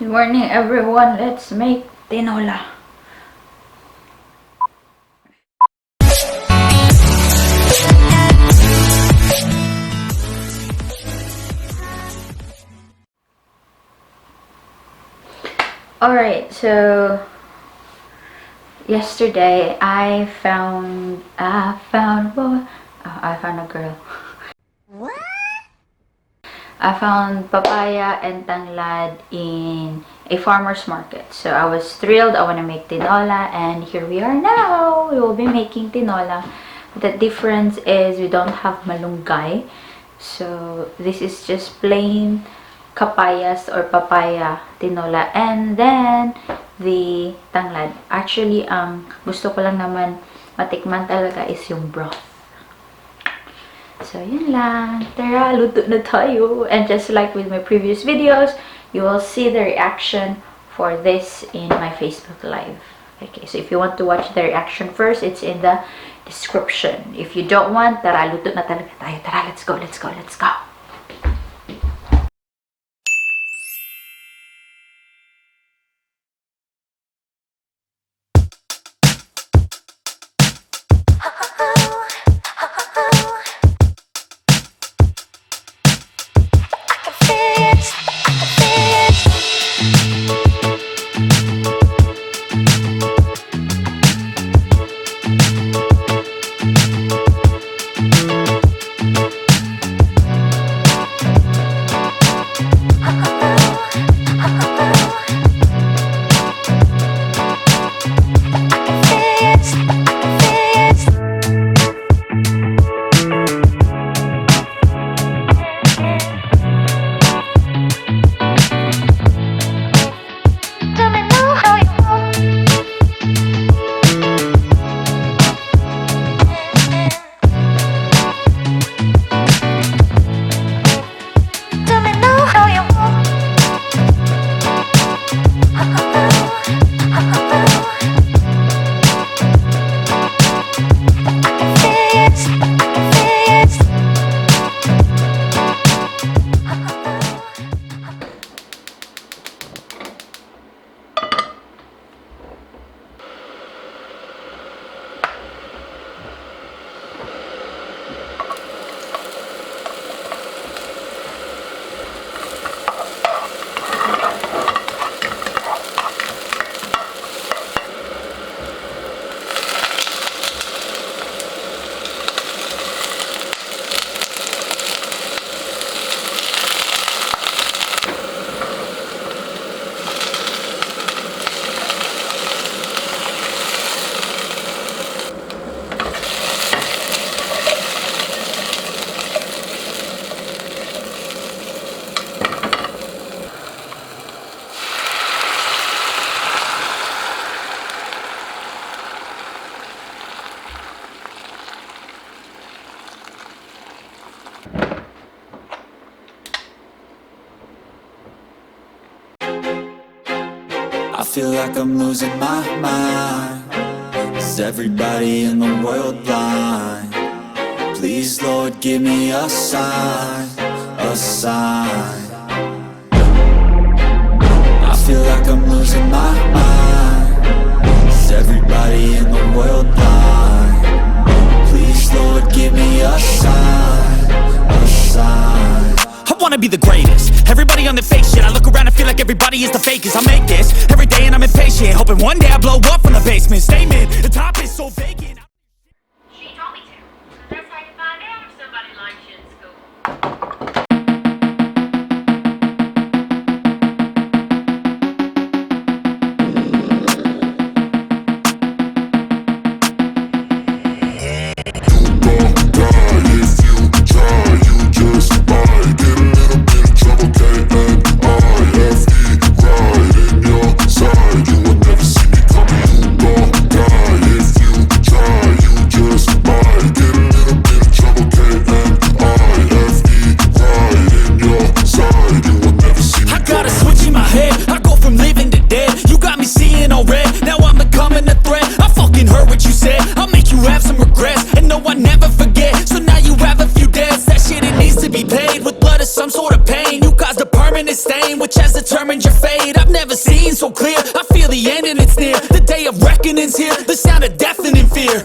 Good morning everyone, let's make tinola. Alright, so yesterday I found a girl. What? I found papaya and tanglad in a farmer's market. So I was thrilled. I want to make tinola, and here we are now. We will be making tinola. The difference is we don't have malunggay. So this is just plain kapayas or papaya tinola, and then the tanglad. Actually, ang gusto ko lang naman matikman talaga is yung broth. So, yun lang. Tara, luto na tayo. And just like with my previous videos, you will see the reaction for this in my Facebook Live. Okay, so if you want to watch the reaction first, it's in the description. If you don't want, tara, luto na talaga tayo. Tara, let's go, let's go, let's go. I feel like I'm losing my mind. Is everybody in the world blind? Please, Lord, give me a sign, a sign. I feel like I'm losing my mind. Is everybody in the world blind? Please, Lord, give me a sign, a sign. I wanna be the greatest. Everybody on the fake shit. I look around and feel like everybody is the fakest. I make this every day and I'm impatient, hoping one day I blow up from the basement. Statement, the top is so vacant. She told me to. That's how you find out if somebody likes you in school. Side, you will never see me coming. You gon' die if you a permanent stain, which has determined your fate. I've never seen so clear, I feel the end and it's near. The day of reckoning's here, the sound of deafening fear.